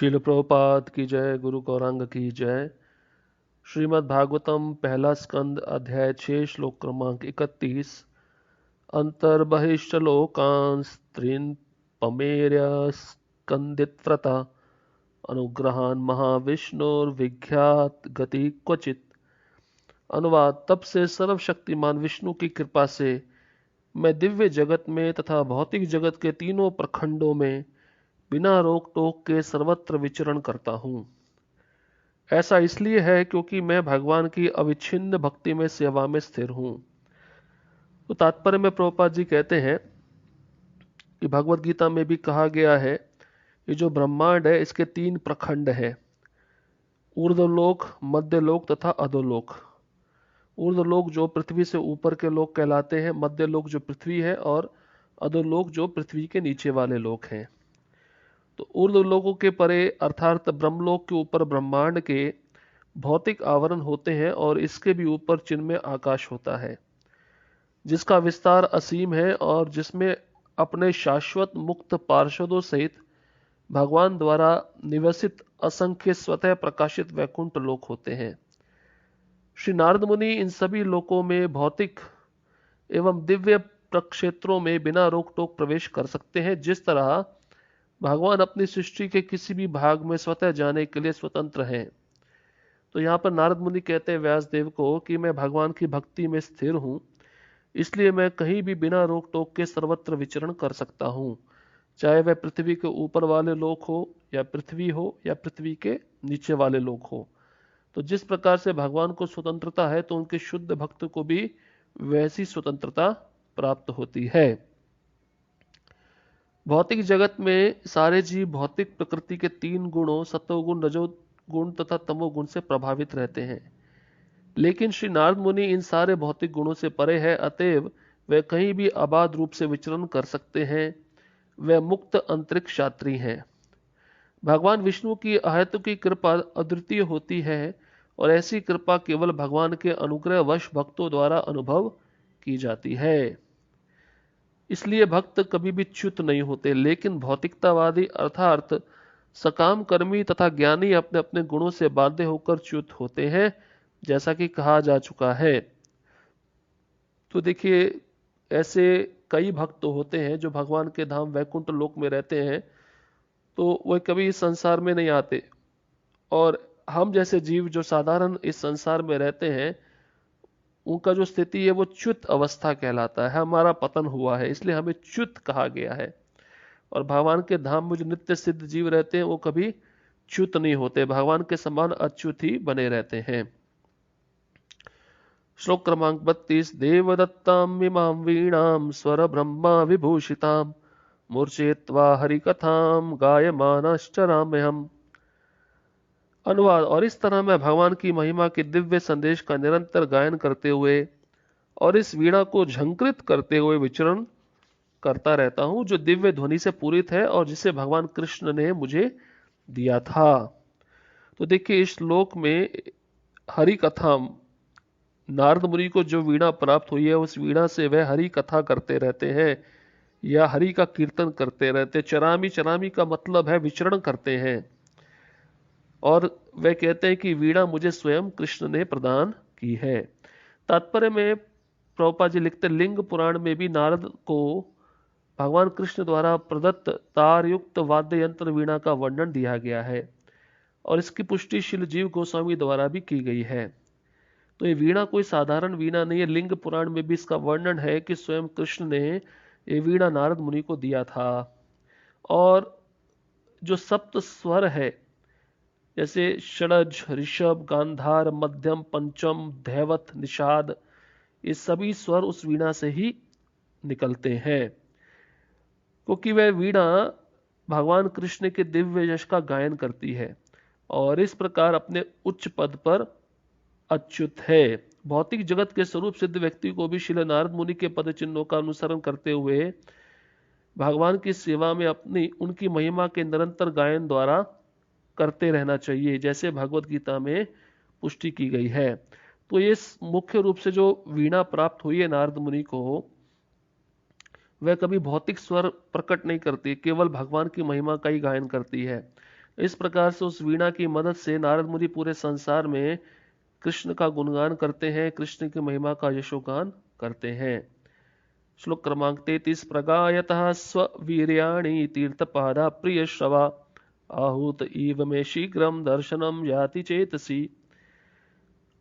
शील प्रभुपाद की जय। गुरु गौरांग की जय। श्रीमद् भागवतम पहला स्कंद अध्याय 6 श्लोक क्रमांक 31। अंतर्बहिश्चलोकान् स्त्रीन् पमेर्य स्कंदित्रता अनुग्रहान् महाविष्णुर्विख्यात गति क्वचित। अनुवाद। तब से सर्वशक्तिमान विष्णु की कृपा से मैं दिव्य जगत में तथा भौतिक जगत के तीनों प्रखंडों में बिना रोक टोक के सर्वत्र विचरण करता हूँ। ऐसा इसलिए है क्योंकि मैं भगवान की अविच्छिन्न भक्ति में सेवा में स्थिर हूँ। तो तात्पर्य में प्रभुपाद जी कहते हैं कि भगवत गीता में भी कहा गया है, ये जो ब्रह्मांड है इसके 3 प्रखंड है, ऊर्ध्वलोक, मध्यलोक तथा अधोलोक। ऊर्ध्वलोक जो पृथ्वी से ऊपर के लोक कहलाते हैं, मध्यलोक जो पृथ्वी है और अधोलोक जो पृथ्वी के नीचे वाले लोक हैं। तो ऊर्ध्वलोकों के परे अर्थात ब्रह्मलोक के ऊपर ब्रह्मांड के भौतिक आवरण होते हैं और इसके भी ऊपर चिन्मय आकाश होता है जिसका विस्तार असीम है और जिसमें अपने शाश्वत मुक्त पार्षदों सहित भगवान द्वारा निवसित असंख्य स्वतः प्रकाशित वैकुंठ लोक होते हैं। श्री नारद मुनि इन सभी लोकों में भौतिक एवं दिव्य प्रक्षेत्रों में बिना रोक टोक प्रवेश कर सकते हैं, जिस तरह भगवान अपनी सृष्टि के किसी भी भाग में स्वतः जाने के लिए स्वतंत्र हैं। तो यहाँ पर नारद मुनि कहते हैं व्यासदेव को कि मैं भगवान की भक्ति में स्थिर हूँ, इसलिए मैं कहीं भी बिना रोक टोक के सर्वत्र विचरण कर सकता हूँ, चाहे वह पृथ्वी के ऊपर वाले लोक हो या पृथ्वी के नीचे वाले लोक हो। तो जिस प्रकार से भगवान को स्वतंत्रता है तो उनके शुद्ध भक्त को भी वैसी स्वतंत्रता प्राप्त होती है। भौतिक जगत में सारे जीव भौतिक प्रकृति के 3 गुणों सत्वगुण, रजोगुण तथा तमोगुण से प्रभावित रहते हैं, लेकिन श्री नारद मुनि इन सारे भौतिक गुणों से परे है, अतएव वे कहीं भी अबाध रूप से विचरण कर सकते हैं। वे मुक्त अंतरिक्ष यात्री हैं। भगवान विष्णु की अहेतुकी कृपा अद्वितीय होती है और ऐसी कृपा केवल भगवान के अनुग्रह वश भक्तों द्वारा अनुभव की जाती है। इसलिए भक्त कभी भी च्युत नहीं होते, लेकिन भौतिकतावादी अर्थात सकाम कर्मी तथा ज्ञानी अपने अपने गुणों से बाध्य होकर च्युत होते हैं, जैसा कि कहा जा चुका है। तो देखिए, ऐसे कई भक्त होते हैं जो भगवान के धाम वैकुंठ लोक में रहते हैं, तो वे कभी इस संसार में नहीं आते, और हम जैसे जीव जो साधारण इस संसार में रहते हैं उनका जो स्थिति है वो च्युत अवस्था कहलाता है। हमारा पतन हुआ है, इसलिए हमें च्युत कहा गया है। और भगवान के धाम में जो नित्य सिद्ध जीव रहते हैं वो कभी च्युत नहीं होते, भगवान के समान अच्युत ही बने रहते हैं। श्लोक क्रमांक 32। देवदत्तां इमां वीणां स्वर ब्रह्मा विभूषितां मूर्छयित्वा हरिकथां गायमानश्चराम्यहम्। अनुवाद। और इस तरह मैं भगवान की महिमा के दिव्य संदेश का निरंतर गायन करते हुए और इस वीणा को झंकृत करते हुए विचरण करता रहता हूँ, जो दिव्य ध्वनि से पूरित है और जिसे भगवान कृष्ण ने मुझे दिया था। तो देखिए, इस श्लोक में हरि कथा, नारद मुनि को जो वीणा प्राप्त हुई है उस वीणा से वह हरि कथा करते रहते हैं या हरि का कीर्तन करते रहते। चरामी, चरामी का मतलब है विचरण करते हैं, और वे कहते हैं कि वीणा मुझे स्वयं कृष्ण ने प्रदान की है। तात्पर्य में प्रभुपाद जी लिखते, लिंग पुराण में भी नारद को भगवान कृष्ण द्वारा प्रदत्त तार युक्त वाद्य यंत्र वीणा का वर्णन दिया गया है और इसकी पुष्टि श्रील जीव गोस्वामी द्वारा भी की गई है। तो ये वीणा कोई साधारण वीणा नहीं है। लिंग पुराण में भी इसका वर्णन है कि स्वयं कृष्ण ने ये वीणा नारद मुनि को दिया था। और जो सप्त स्वर है, जैसे षडज, ऋषभ, गांधार, मध्यम, पंचम, धैवत, निषाद, ये सभी स्वर उस वीणा से ही निकलते हैं, क्योंकि वह वीणा भगवान कृष्ण के दिव्य यश का गायन करती है और इस प्रकार अपने उच्च पद पर अच्युत है। भौतिक जगत के स्वरूप सिद्ध व्यक्ति को भी श्री नारद मुनि के पद चिन्हों का अनुसरण करते हुए भगवान की सेवा में अपनी उनकी महिमा के निरंतर गायन द्वारा करते रहना चाहिए, जैसे भगवत गीता में पुष्टि की गई है। तो ये मुख्य रूप से जो वीणा प्राप्त हुई है नारद मुनि को, वह कभी भौतिक स्वर प्रकट नहीं करती, केवल भगवान की महिमा का ही गायन करती है। इस प्रकार से उस वीणा की मदद से नारद मुनि पूरे संसार में कृष्ण का गुणगान करते हैं, कृष्ण की महिमा का यशोगान करते हैं। श्लोक क्रमांक 33। प्रगायतः स्ववीर्याणि तीर्थपादा प्रिय श्रवा आहूत इव में शीघ्रम दर्शनम याति चेतसी।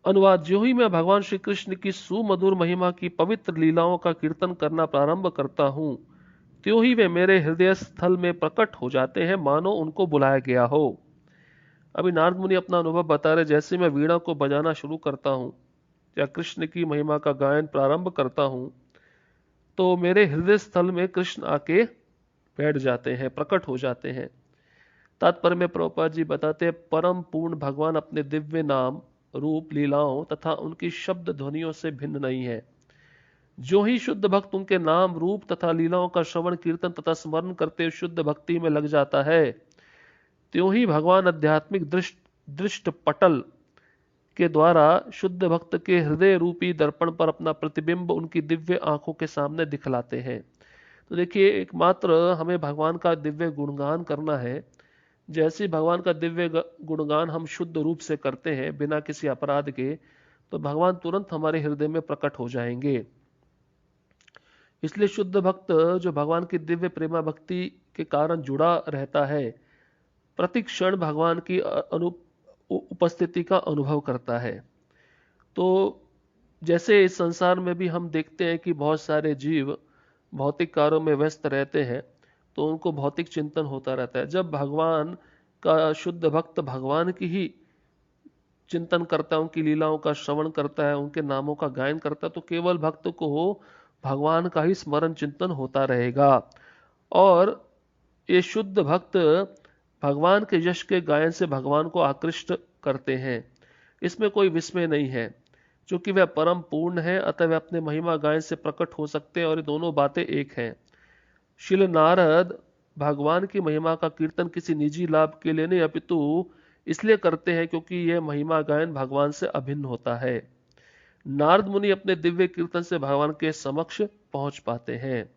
अनुवाद। ज्यों ही मैं भगवान श्री कृष्ण की सुमधुर महिमा की पवित्र लीलाओं का कीर्तन करना प्रारंभ करता हूँ, त्यों ही वे मेरे हृदय स्थल में प्रकट हो जाते हैं, मानो उनको बुलाया गया हो। अभी नारद मुनि अपना अनुभव बता रहे, जैसे मैं वीणा को बजाना शुरू करता हूँ या कृष्ण की महिमा का गायन प्रारंभ करता हूँ, तो मेरे हृदय स्थल में कृष्ण आके बैठ जाते हैं, प्रकट हो जाते हैं। तात्पर्य में प्रभुपाद जी बताते हैं, परम पूर्ण भगवान अपने दिव्य नाम, रूप, लीलाओं तथा उनकी शब्द ध्वनियों से भिन्न नहीं है। जो ही शुद्ध भक्त उनके नाम, रूप तथा लीलाओं का श्रवण, कीर्तन तथा स्मरण करते शुद्ध भक्ति में लग जाता है, त्यों ही भगवान आध्यात्मिक दृष्ट पटल के द्वारा शुद्ध भक्त के हृदय रूपी दर्पण पर अपना प्रतिबिंब उनकी दिव्य आंखों के सामने दिखलाते हैं। तो देखिए, एकमात्र हमें भगवान का दिव्य गुणगान करना है। जैसे भगवान का दिव्य गुणगान हम शुद्ध रूप से करते हैं बिना किसी अपराध के, तो भगवान तुरंत हमारे हृदय में प्रकट हो जाएंगे। इसलिए शुद्ध भक्त जो भगवान की दिव्य प्रेमा भक्ति के कारण जुड़ा रहता है, प्रति क्षण भगवान की उपस्थिति का अनुभव करता है। तो जैसे इस संसार में भी हम देखते हैं कि बहुत सारे जीव भौतिक कार्यों में व्यस्त रहते हैं, तो उनको भौतिक चिंतन होता रहता है। जब भगवान का शुद्ध भक्त भगवान की ही चिंतन करता है, उनकी लीलाओं का श्रवण करता है, उनके नामों का गायन करता है, तो केवल भक्त को भगवान का ही स्मरण चिंतन होता रहेगा। और ये शुद्ध भक्त भगवान के यश के गायन से भगवान को आकृष्ट करते हैं, इसमें कोई विस्मय नहीं है। क्योंकि वह परम पूर्ण है, अतः वह अपने महिमा गायन से प्रकट हो सकते हैं, और ये दोनों बातें एक हैं। श्रील नारद भगवान की महिमा का कीर्तन किसी निजी लाभ के लिए नहीं, अपितु इसलिए करते हैं क्योंकि यह महिमा गायन भगवान से अभिन्न होता है। नारद मुनि अपने दिव्य कीर्तन से भगवान के समक्ष पहुंच पाते हैं।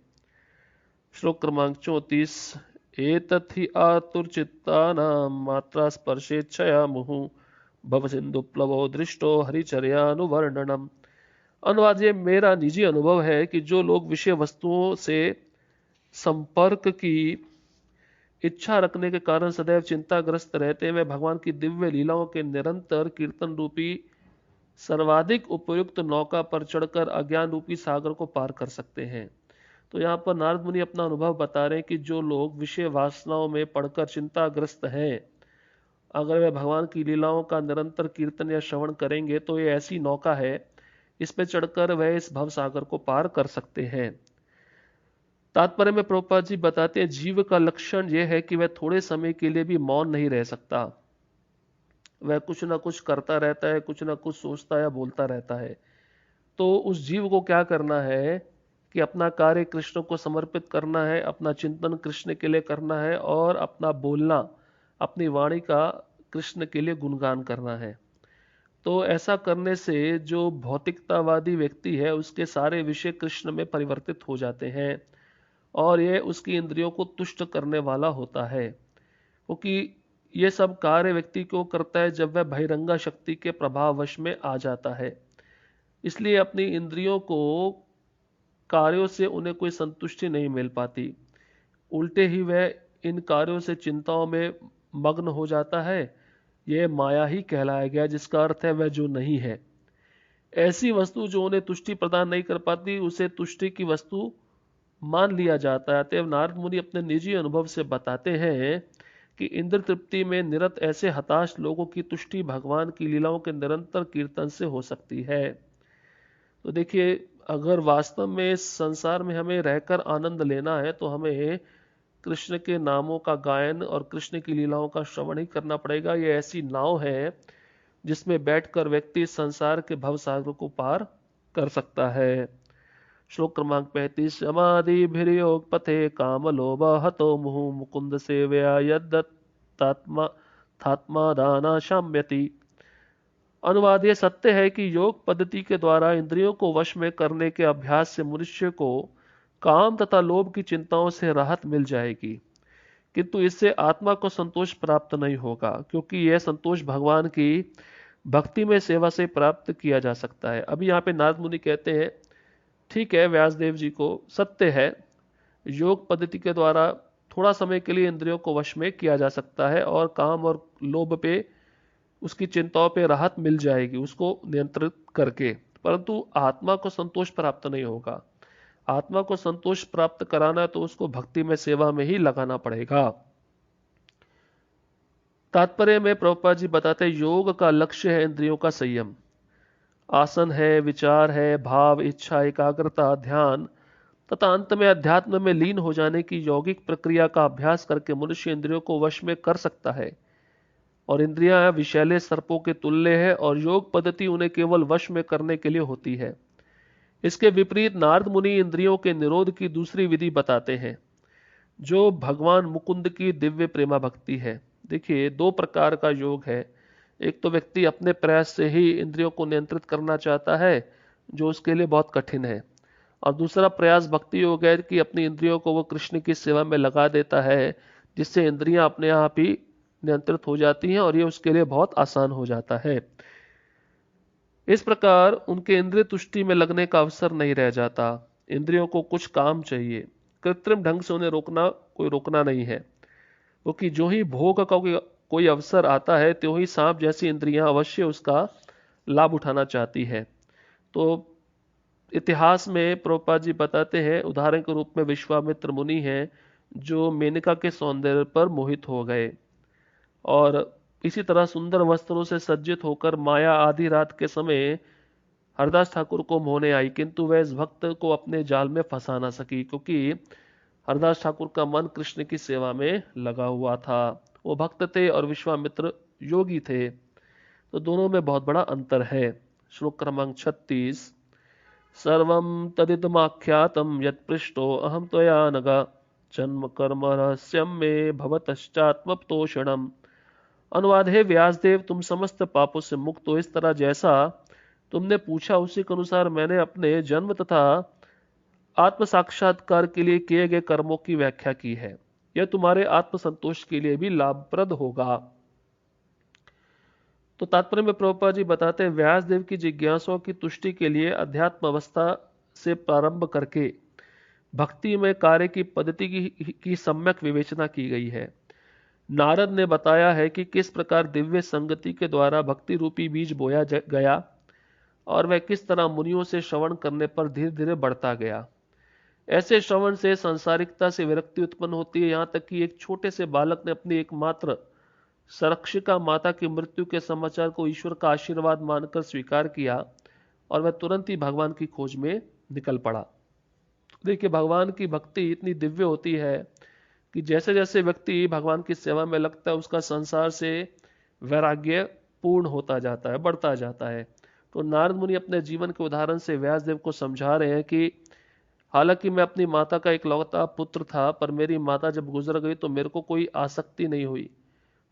श्लोक क्रमांक 34। एतत् हि आतुरचित्तानां मात्रा स्पर्शेच्छया मुहुः भव सिंधु प्लवो दृष्टो हरिचर्यानुवर्णनम। अनुवाद। ये मेरा निजी अनुभव है कि जो लोग विषय वस्तुओं से संपर्क की इच्छा रखने के कारण सदैव चिंताग्रस्त रहते हैं, वे भगवान की दिव्य लीलाओं के निरंतर कीर्तन रूपी सर्वाधिक उपयुक्त नौका पर चढ़कर अज्ञान रूपी सागर को पार कर सकते हैं। तो यहाँ पर नारद मुनि अपना अनुभव बता रहे हैं कि जो लोग विषय वासनाओं में पड़कर चिंताग्रस्त हैं, अगर वे भगवान की लीलाओं का निरंतर कीर्तन या श्रवण करेंगे, तो ये ऐसी नौका है, इस पर चढ़कर वह इस भव सागर को पार कर सकते हैं। तात्पर्य में प्रभुपाद जी बताते हैं, जीव का लक्षण यह है कि वह थोड़े समय के लिए भी मौन नहीं रह सकता। वह कुछ ना कुछ करता रहता है, कुछ ना कुछ सोचता या बोलता रहता है। तो उस जीव को क्या करना है कि अपना कार्य कृष्ण को समर्पित करना है, अपना चिंतन कृष्ण के लिए करना है, और अपना बोलना, अपनी वाणी का कृष्ण के लिए गुणगान करना है। तो ऐसा करने से जो भौतिकतावादी व्यक्ति है, उसके सारे विषय कृष्ण में परिवर्तित हो जाते हैं, और यह उसकी इंद्रियों को तुष्ट करने वाला होता है। क्योंकि यह सब कार्य व्यक्ति को करता है जब वह बहिरंगा शक्ति के प्रभाववश में आ जाता है। इसलिए अपनी इंद्रियों को कार्यों से उन्हें कोई संतुष्टि नहीं मिल पाती, उल्टे ही वह इन कार्यों से चिंताओं में मग्न हो जाता है। यह माया ही कहलाया गया, जिसका अर्थ है वह जो नहीं है। ऐसी वस्तु जो उन्हें तुष्टि प्रदान नहीं कर पाती, उसे तुष्टि की वस्तु मान लिया जाता है। अतएव नारद मुनि अपने निजी अनुभव से बताते हैं कि इंद्र तृप्ति में निरत ऐसे हताश लोगों की तुष्टि भगवान की लीलाओं के निरंतर कीर्तन से हो सकती है। तो देखिए, अगर वास्तव में इस संसार में हमें रहकर आनंद लेना है, तो हमें कृष्ण के नामों का गायन और कृष्ण की लीलाओं का श्रवण ही करना पड़ेगा। ये ऐसी नाव है जिसमें बैठकर व्यक्ति संसार के भवसागर को पार कर सकता है। श्लोक क्रमांक 35। समाधिभिर्योग पथे काम लोभ हतो मुहुः मुकुंद सेवया यद्दत्तात्मा दाना शाम्यति। अनुवाद। ये सत्य है कि योग पद्धति के द्वारा इंद्रियों को वश में करने के अभ्यास से मनुष्य को काम तथा लोभ की चिंताओं से राहत मिल जाएगी, किंतु इससे आत्मा को संतोष प्राप्त नहीं होगा, क्योंकि यह संतोष भगवान की भक्ति में सेवा से प्राप्त किया जा सकता है। अभी यहाँ पे नारद मुनि कहते हैं, ठीक है व्यासदेव जी को, सत्य है, योग पद्धति के द्वारा थोड़ा समय के लिए इंद्रियों को वश में किया जा सकता है और काम और लोभ पे, उसकी चिंताओं पे राहत मिल जाएगी उसको नियंत्रित करके, परंतु आत्मा को संतोष प्राप्त नहीं होगा। आत्मा को संतोष प्राप्त कराना तो उसको भक्ति में सेवा में ही लगाना पड़ेगा। तात्पर्य में प्रभुपाद जी बताते हैं, योग का लक्ष्य है इंद्रियों का संयम। आसन है, विचार है, भाव, इच्छा, एकाग्रता, ध्यान तथा अंत में अध्यात्म में लीन हो जाने की यौगिक प्रक्रिया का अभ्यास करके मनुष्य इंद्रियों को वश में कर सकता है। और इंद्रियां विषैले सर्पों के तुल्य है और योग पद्धति उन्हें केवल वश में करने के लिए होती है। इसके विपरीत नारद मुनि इंद्रियों के निरोध की दूसरी विधि बताते हैं, जो भगवान मुकुंद की दिव्य प्रेमा भक्ति है। देखिए, दो प्रकार का योग है। एक तो व्यक्ति अपने प्रयास से ही इंद्रियों को नियंत्रित करना चाहता है, जो उसके लिए बहुत कठिन है, और दूसरा प्रयास भक्ति योग है कि अपनी इंद्रियों को वो कृष्ण की सेवा में लगा देता है, जिससे इंद्रियां अपने आप ही नियंत्रित हो जाती हैं और ये उसके लिए बहुत आसान हो जाता है। इस प्रकार उनके इंद्रिय तुष्टि में लगने का अवसर नहीं रह जाता। इंद्रियों को कुछ काम चाहिए, कृत्रिम ढंग से उन्हें रोकना नहीं है, क्योंकि जो ही भोग का कोई अवसर आता है, त्यों ही सांप जैसी इंद्रियां अवश्य उसका लाभ उठाना चाहती है। तो इतिहास में प्रभुपाद जी बताते हैं, उदाहरण के रूप में विश्वामित्र मुनि हैं, जो मेनका के सौंदर्य पर मोहित हो गए और इसी तरह सुंदर वस्त्रों से सज्जित होकर माया आधी रात के समय हरदास ठाकुर को मोहने आई, किंतु वह इस भक्त को अपने जाल में फंसा ना सकी, क्योंकि हरदास ठाकुर का मन कृष्ण की सेवा में लगा हुआ था। वो भक्त थे और विश्वामित्र योगी थे, तो दोनों में बहुत बड़ा अंतर है। श्लोक क्रमांक 36। सर्वं तदिदमाख्यातं यत्पृष्टो अहं त्वया नघ जन्म कर्म रहस्यं मे भवतश्चात्मतोषणम्। अनुवाद है, व्यासदेव तुम समस्त पापों से मुक्त हो, इस तरह जैसा तुमने पूछा उसी के अनुसार मैंने अपने जन्म तथा आत्म साक्षात्कार के लिए किए गए कर्मों की व्याख्या की है। यह तुम्हारे आत्म संतोष के लिए भी लाभप्रद होगा। तो तात्पर्य में प्रभुपाद जी बताते हैं, व्यासदेव की जिज्ञासाओं की तुष्टि के लिए अध्यात्म अवस्था से प्रारंभ करके भक्ति में कार्य की पद्धति की सम्यक विवेचना की गई है। नारद ने बताया है कि किस प्रकार दिव्य संगति के द्वारा भक्ति रूपी बीज बोया गया और वह किस तरह मुनियों से श्रवण करने पर धीरे धीरे बढ़ता गया। ऐसे श्रवण से सांसारिकता से विरक्ति उत्पन्न होती है, यहाँ तक कि एक छोटे से बालक ने अपनी एकमात्र संरक्षिका माता की मृत्यु के समाचार को ईश्वर का आशीर्वाद मानकर स्वीकार किया और वह तुरंत ही भगवान की खोज में निकल पड़ा। देखिए, भगवान की भक्ति इतनी दिव्य होती है कि जैसे जैसे व्यक्ति भगवान की सेवा में लगता है, उसका संसार से वैराग्य पूर्ण होता जाता है, बढ़ता जाता है। तो नारद मुनि अपने जीवन के उदाहरण से व्यासदेव को समझा रहे हैं कि हालांकि मैं अपनी माता का इकलौता पुत्र था, पर मेरी माता जब गुजर गई तो मेरे को कोई आसक्ति नहीं हुई,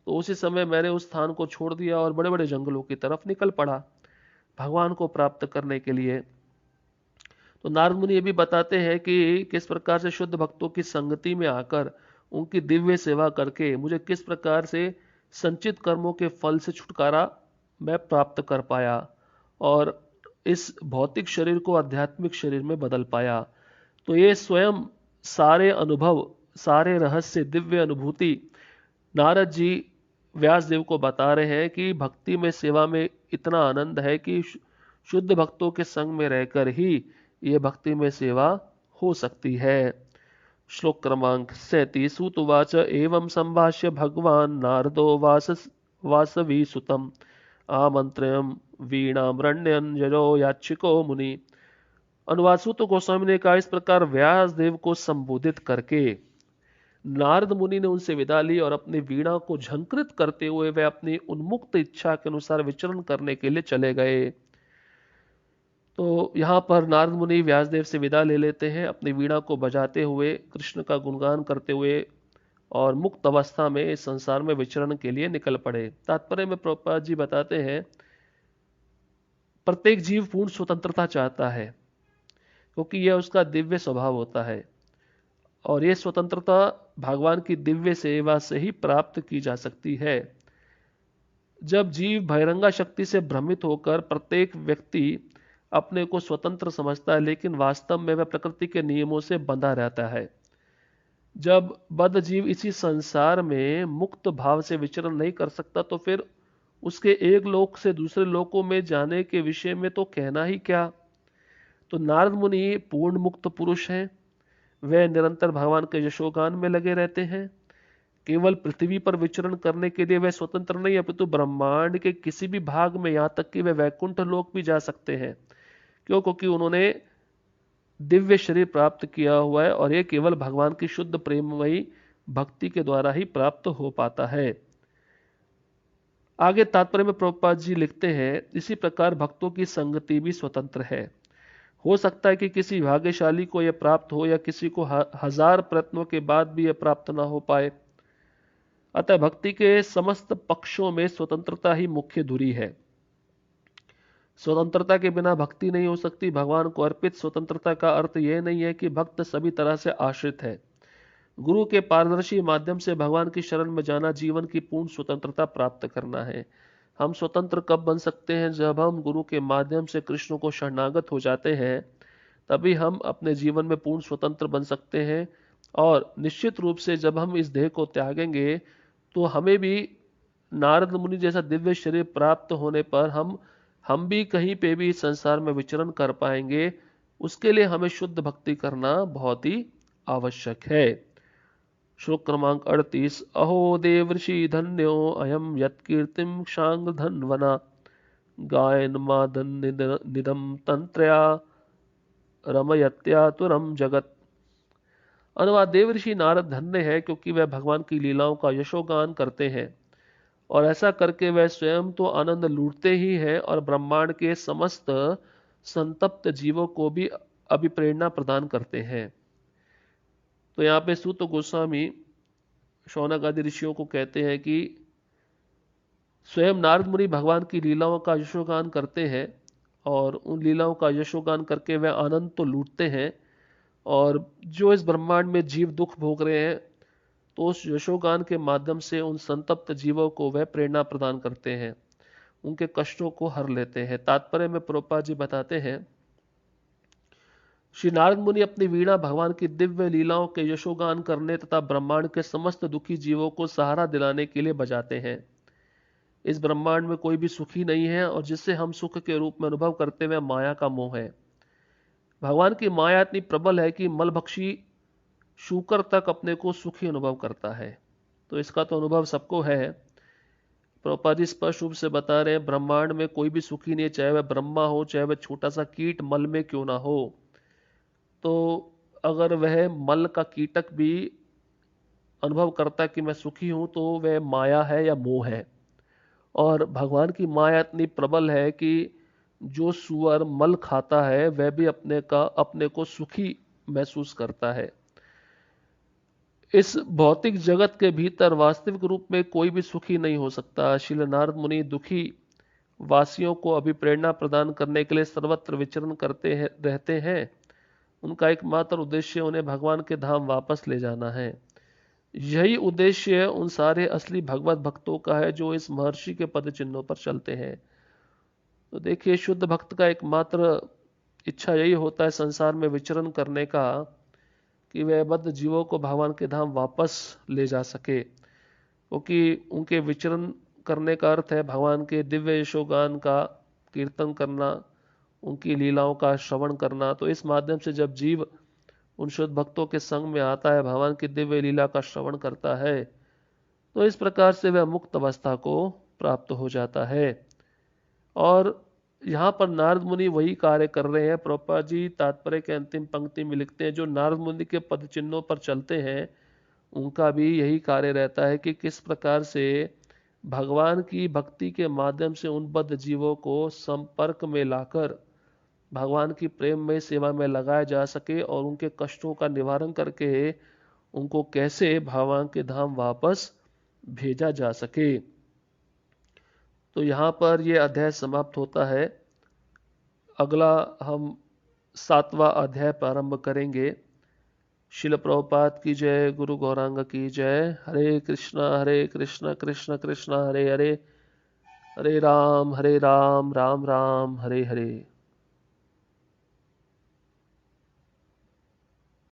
तो उसी समय मैंने उस स्थान को छोड़ दिया और बड़े बड़े जंगलों की तरफ निकल पड़ा भगवान को प्राप्त करने के लिए। तो नारद मुनि ये भी बताते हैं कि किस प्रकार से शुद्ध भक्तों की संगति में आकर उनकी दिव्य सेवा करके मुझे किस प्रकार से संचित कर्मों के फल से छुटकारा मैं प्राप्त कर पाया और इस भौतिक शरीर को आध्यात्मिक शरीर में बदल पाया। तो ये स्वयं सारे अनुभव, सारे रहस्य, दिव्य अनुभूति नारद जी व्यासदेव को बता रहे हैं कि भक्ति में सेवा में इतना आनंद है कि शुद्ध भक्तों के संग में रहकर ही ये भक्ति में सेवा हो सकती है। श्लोक क्रमांक 37। उवाच एवं संभाष्य भगवान नारदो वासवी सुतम आमंत्र्यं वीणामरण्यं यजो याचिको मुनि। अनुवाद, सूत गोस्वामी ने कहा, इस प्रकार व्यासदेव को संबोधित करके नारद मुनि ने उनसे विदा ली और अपनी वीणा को झंकृत करते हुए वे अपनी उन्मुक्त इच्छा के अनुसार विचरण करने के लिए चले गए। तो यहाँ पर नारद मुनि व्यासदेव से विदा ले लेते हैं अपनी वीणा को बजाते हुए, कृष्ण का गुणगान करते हुए, और मुक्त अवस्था में इस संसार में विचरण के लिए निकल पड़े। तात्पर्य में प्रभुपाद जी बताते हैं, प्रत्येक जीव पूर्ण स्वतंत्रता चाहता है, क्योंकि यह उसका दिव्य स्वभाव होता है। और ये स्वतंत्रता भगवान की दिव्य सेवा से ही प्राप्त की जा सकती है। जब जीव बहिरंगा शक्ति से भ्रमित होकर प्रत्येक व्यक्ति अपने को स्वतंत्र समझता है, लेकिन वास्तव में वह प्रकृति के नियमों से बंधा रहता है। जब बद्ध जीव इसी संसार में मुक्त भाव से विचरण नहीं कर सकता, तो फिर उसके एक लोक से दूसरे लोकों में जाने के विषय में तो कहना ही क्या। तो नारद मुनि पूर्ण मुक्त पुरुष हैं। वे निरंतर भगवान के यशोगान में लगे रहते हैं। केवल पृथ्वी पर विचरण करने के लिए वे स्वतंत्र नहीं, अपितु ब्रह्मांड के किसी भी भाग में, यहां तक कि वे वैकुंठ लोक भी जा सकते हैं। क्यों? क्योंकि उन्होंने दिव्य शरीर प्राप्त किया हुआ है, और ये केवल भगवान की शुद्ध प्रेममयी भक्ति के द्वारा ही प्राप्त हो पाता है। आगे तात्पर्य में प्रभुपाद जी लिखते हैं, इसी प्रकार भक्तों की संगति भी स्वतंत्र है। हो सकता है कि किसी भाग्यशाली को यह प्राप्त हो, या किसी को हजार प्रयत्नों के बाद भी यह प्राप्त ना हो पाए। अतः भक्ति के समस्त पक्षों में स्वतंत्रता ही मुख्य धुरी है। स्वतंत्रता के बिना भक्ति नहीं हो सकती। भगवान को अर्पित स्वतंत्रता का अर्थ यह नहीं है कि भक्त सभी तरह से आश्रित है। गुरु के पारदर्शी माध्यम से भगवान की शरण में जाना जीवन की पूर्ण स्वतंत्रता प्राप्त करना है। हम स्वतंत्र कब बन सकते हैं? जब हम गुरु के माध्यम से कृष्ण को शरणागत हो जाते हैं, तभी हम अपने जीवन में पूर्ण स्वतंत्र बन सकते हैं। और निश्चित रूप से जब हम इस देह को त्यागेंगे, तो हमें भी नारद मुनि जैसा दिव्य शरीर प्राप्त होने पर हम भी कहीं पे भी इस संसार में विचरण कर पाएंगे। उसके लिए हमें शुद्ध भक्ति करना बहुत ही आवश्यक है। श्लोक क्रमांक 38। अहो देवर्षि धन्यो अयम यत्कीर्तिम क्षांग धन्वना गायन मादन निदम तंत्रया रमयत्यातुरम जगत। अनुवाद: देवर्षि नारद धन्य है, क्योंकि वह भगवान की लीलाओं का यशोगान करते हैं, और ऐसा करके वह स्वयं तो आनंद लूटते ही हैं, और ब्रह्मांड के समस्त संतप्त जीवों को भी अभिप्रेरणा प्रदान करते हैं। तो यहाँ पे सूत गोस्वामी शौनक आदि ऋषियों को कहते हैं कि स्वयं नारद मुनि भगवान की लीलाओं का यशोगान करते हैं, और उन लीलाओं का यशोगान करके वह आनंद तो लूटते हैं, और जो इस ब्रह्मांड में जीव दुख भोग रहे हैं, तो उस यशोगान के माध्यम से उन संतप्त जीवों को वह प्रेरणा प्रदान करते हैं, उनके कष्टों को हर लेते हैं। तात्पर्य में प्रभुपाद जी बताते हैं, श्री नारद मुनि अपनी वीणा भगवान की दिव्य लीलाओं के यशोगान करने तथा ब्रह्मांड के समस्त दुखी जीवों को सहारा दिलाने के लिए बजाते हैं। इस ब्रह्मांड में कोई भी सुखी नहीं है, और जिससे हम सुख के रूप में अनुभव करते हुए माया का मोह है। भगवान की माया इतनी प्रबल है कि मलभक्षी शूकर तक अपने को सुखी अनुभव करता है। तो इसका तो अनुभव सबको है। प्रभुपाद जी स्पष्ट रूप से बता रहे हैं, ब्रह्मांड में कोई भी सुखी नहीं है, चाहे वह ब्रह्मा हो, चाहे वह छोटा सा कीट मल में क्यों ना हो। तो अगर वह मल का कीटक भी अनुभव करता है कि मैं सुखी हूं, तो वह माया है या मोह है। और भगवान की माया इतनी प्रबल है कि जो सुअर मल खाता है, वह भी अपने को सुखी महसूस करता है। इस भौतिक जगत के भीतर वास्तविक रूप में कोई भी सुखी नहीं हो सकता। श्रील नारद मुनि दुखी वासियों को अभिप्रेरणा प्रदान करने के लिए सर्वत्र विचरण करते रहते हैं। उनका एकमात्र उद्देश्य उन्हें भगवान के धाम वापस ले जाना है। यही उद्देश्य उन सारे असली भगवत भक्तों का है जो इस महर्षि के पद चिन्हों पर चलते हैं। तो देखिए, शुद्ध भक्त का एकमात्र इच्छा यही होता है संसार में विचरण करने का, कि वह बद्ध जीवों को भगवान के धाम वापस ले जा सके। क्योंकि उनके विचरण करने का अर्थ है भगवान के दिव्य यशोगान का कीर्तन करना, उनकी लीलाओं का श्रवण करना। तो इस माध्यम से जब जीव उन शुद्ध भक्तों के संग में आता है, भगवान की दिव्य लीला का श्रवण करता है, तो इस प्रकार से वह मुक्त अवस्था को प्राप्त हो जाता है। और यहाँ पर नारद मुनि वही कार्य कर रहे हैं। प्रभुपाद जी तात्पर्य के अंतिम पंक्ति में लिखते हैं, जो नारद मुनि के पद चिन्हों पर चलते हैं, उनका भी यही कार्य रहता है कि किस प्रकार से भगवान की भक्ति के माध्यम से उन बद्ध जीवों को संपर्क में लाकर भगवान की प्रेममय सेवा में लगाया जा सके, और उनके कष्टों का निवारण करके उनको कैसे भगवान के धाम वापस भेजा जा सके। तो यहाँ पर यह अध्याय समाप्त होता है। अगला हम 7वां अध्याय प्रारंभ करेंगे। शिल प्रभुपाद की जय। गुरु गौरांग की जय। हरे कृष्णा कृष्ण कृष्ण हरे हरे, हरे राम राम राम हरे हरे।